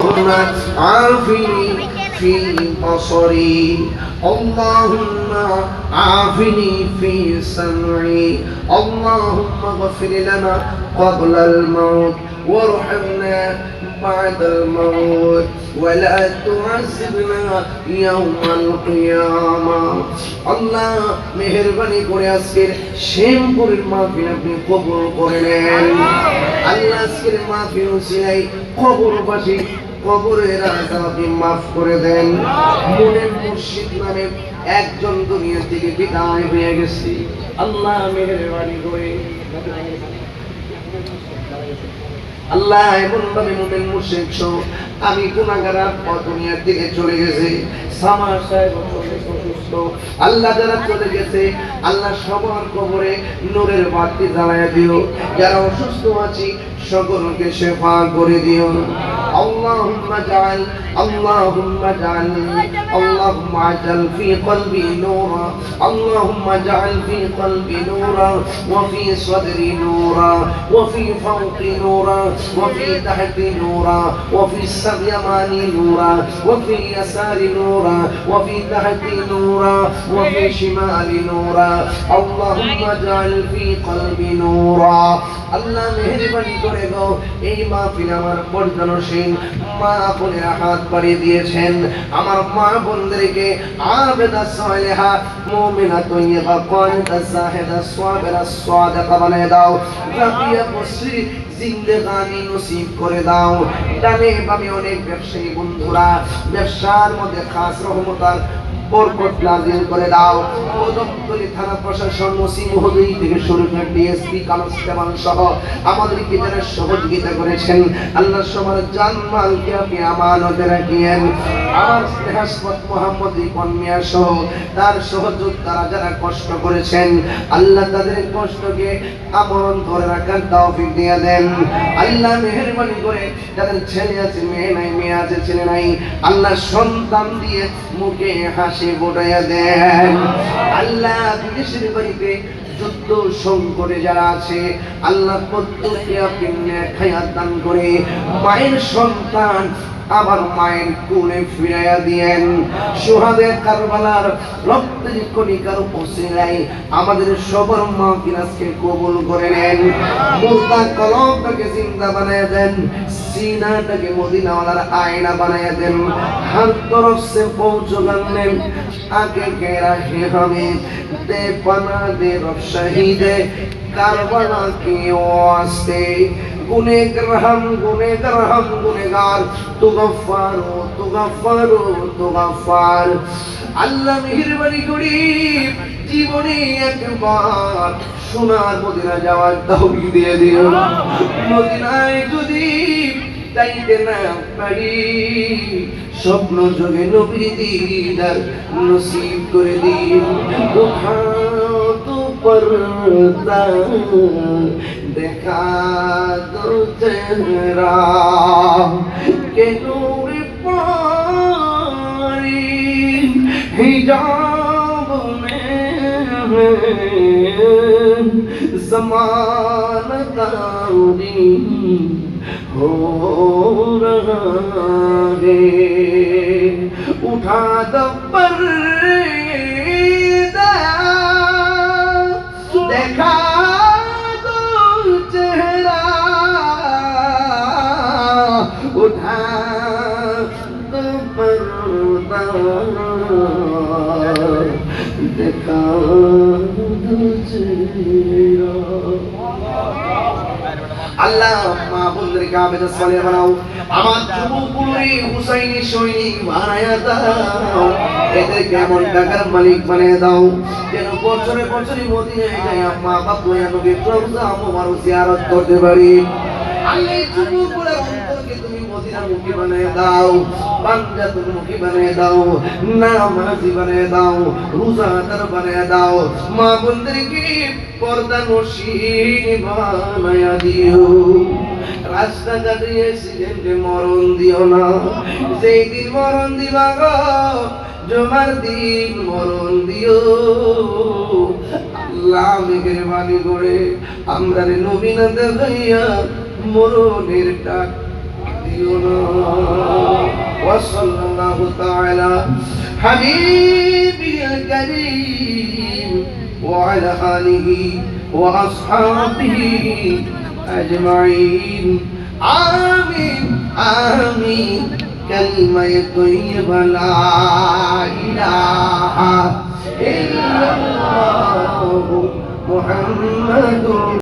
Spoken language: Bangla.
عافني في بصري اللهم عافني في سمعي اللهم اغفر لنا قبل الموت وارحمنا بعد الموت ولا تعذبنا يوم القيامة الله মেহেরবানি করে আজকের শেমপুরের মাহফিল আপনি কবুল করে নেন আল্লাহ আজকের মাহফিল উসিলাই কবরবাসী কবরের আযাব আপনি মাফ করে দেন মুনির মুর্শিদ নামে একজন দুনিয়া থেকে বিদায় হয়ে গেছে আল্লাহ মেহেরবানি করে আল্লাহ এমন ভাবে মুমিন মুশরিক সহ আমি গুনাহগার দুনিয়া থেকে চলে গেছে সামার সাহেব অসুস্থ আল্লাহ যারা চলে গেছে আল্লাহ সবার কবরে নূরের বাতি জ্বালায়া দিও যারা অসুস্থ আছে সকলকে শিফা করে দিও আল্লাহুম্মা জাআল আল্লাহুম্মা জাআল ফি কলবি নূরা আল্লাহুম্মা জাআল ফি কলবি নূরা ওয়া ফি সাদরি নূরা ওয়া ফি ফাওকি নূরা ওয়া ফি তাহতি নূরা ওয়া ফি সাবিয়ামানি নূরা ওয়া ফি ইয়াসারি নূরা ওয়া ফি তাহতি নূরা ওয়া ফি শিমালি নূরা আল্লাহুম্মা জাআল ফি কলবি নূরা আল্লাহ মেহেরবানি করে গো এই মাহফিল আমার পর্যনশীল মা বোনেরা হাত বাড়িয়ে দিয়েছেন আমার মা বোনদেরকে আবেদা সালেহা মুমিনা তয়্যিবা কানিতা জাহিদা সাবিরা সাদিকা বানায়ে দাও রাবিয়া মুসরি জিন্দেগানি নসিব করে দাও ডানে বামে অনেক ব্যবসায়ী বন্ধুরা ব্যবসার মধ্যে খাস রহমতার বরকত নাযিল করে দাও পদকতলী থানা প্রশাসন মুসিম মহোদয় থেকে শুরু করে ডিএসপি কনস্টেবল সহ আমাদেরকে যারা সহযোগিতা করেছেন আল্লাহ সবার জানমালকে আপনি আমানতে রাখিয়েন আমার স্নেহাস্পদ মোহাম্মদ রিপন মিয়া সহ তার সহযোদ্ধারা যারা কষ্ট করেছেন আল্লাহ তাদের কষ্টকে আমরণ ধরে রাখার তৌফিক দিয়ে দেন আল্লাহ মেহেরবানি করে যাদের ছেলে আছে মেয়ে নাই মেয়ে আছে ছেলে নাই আল্লাহ সন্তান দিয়ে মুখে হাসি ফোটাইয়া দেন আল্লাহ বিদেশের বাড়িতে যুদ্ধ সংকটে যারা আছে আল্লাহ প্রত্যেককে আপনি নেক হায়াত দান করে মায়ের সন্তান আবার মায়ের কোলে ফিরাইয়া দিয়েন সুহাদে কারবালার রক্তের কণিকার ওসিলায় আমাদের সবার মাহফিল আজকে কবুল করে নেন মুর্দা কলবটাকে জিন্দা বানায়া দেন সিনাটাকে মদিনাওয়ালার আয়না বানায়া দেন हर तरफ से पहुंचने आगे कह रहे हमें दे पना दे रब शहीदे कारबला की वास्ते गुनेगार तू गफ्फार আল্লাহ মেহেরবানি করি জীবনে একবার সোনার মদিনা যাওয়ার তৌফিক দিয়ে দিও মদিনায় যদি যাইতে না পারি স্বপ্ন যোগে নবী দিদার নসিব করে দিন উঠা তো পর্দা দেখা তো চেহারা কে নূরে পারি हिजाब में ज़मानदारी हो रहा है उठा दो पर्दा देखा दो चेहरा उठा दो पर्दा देखा আল্লাহ মা বোনদেরকে আবেদা সালেহ বানাও আমার যুবকগুলোরে হুসাইনি সৈনিক বানায়া দাও এদেরকে এমন টাকার মালিক বানিয়ে দাও যেন বছরে বছরে মদিনায় যায় মা বাবা নবী রওজা মুবারক জিয়ারত করতে পারি আল্লাহ যুবকগুলোর অন্তরকে তুমি মদিনামুখী বানিয়ে দাও পাঞ্জাবমুখী বানিয়ে দাও নামাজি বানিয়ে দাও রোজাদার বানিয়ে দাও মা বোনদেরকে পর্দা নশীন বানায়া দিও রাস্তাঘাটে অ্যাক্সিডেন্টে মরণ দিও না সেই দিন মরণ দিবা গো জমার দিন মরণ দিও আল্লাহ মেহেরবানি করে আমরা নবী না দেখাইয়া মরণের ডাক দিও না وصلى الله تعالى حبيبي الكريم وعلى آله وأصحابه أجمعين آمين آمين كلمة طيبة لا إله إلا الله محمد